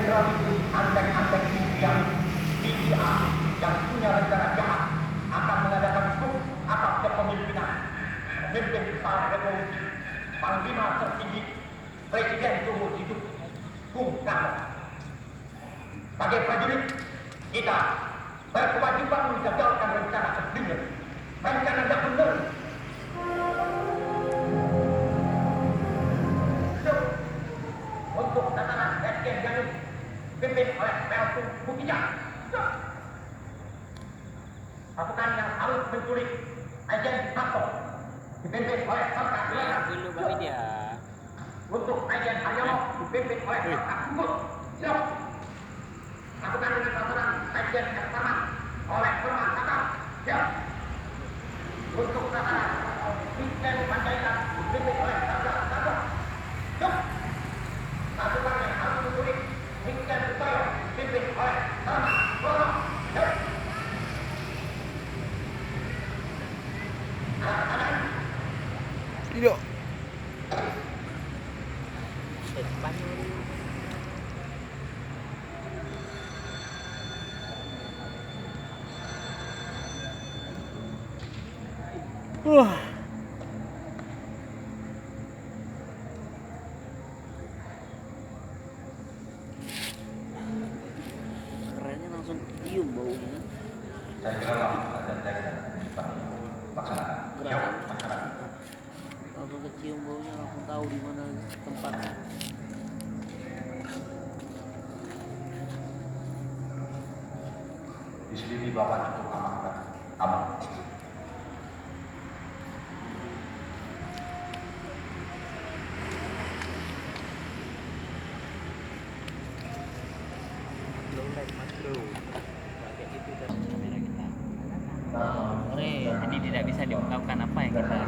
jenderal itu antek-antek yang PDA yang punya rencana jahat akan mengadakan coup atas kepemimpinan pemimpin besar revolusi Panglima tertinggi Presiden seumur hidup Bung Karno. Sebagai prajurit, kita berkewajiban mengagalkan rencana tersebut. Rencana yang benar. Untuk tatanan Letjen Janus dipimpin oleh Peltu Bukijang. Pasukan yang harus menculik Ajen Harto dipimpin oleh Sarka Wilayah. Dulu Bang Widya. Untuk Ajen Haryono dipimpin oleh Sarka Sungguh. Siap. Pasukan dengan tatanan Ajen Ertaman oleh Firman Kakak. Siap. Untuk tatanan Brigjen Panjaitan dipimpin oleh Sarka Sarka. Siap. Pasukan yang harus menculik Brigjen Sutoyo dipimpin oleh Sarma Purwono. Siap. Tidak. Spanyol. Wah. Kerennya langsung cium baunya. Saya kira ada masyarakat. Langsung kecium baunya, langsung tahu di mana tempatnya. Di sini Bapak cukup aman. Jadi tidak bisa diungkapkan apa yang kita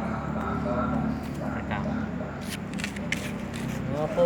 rekam. Apa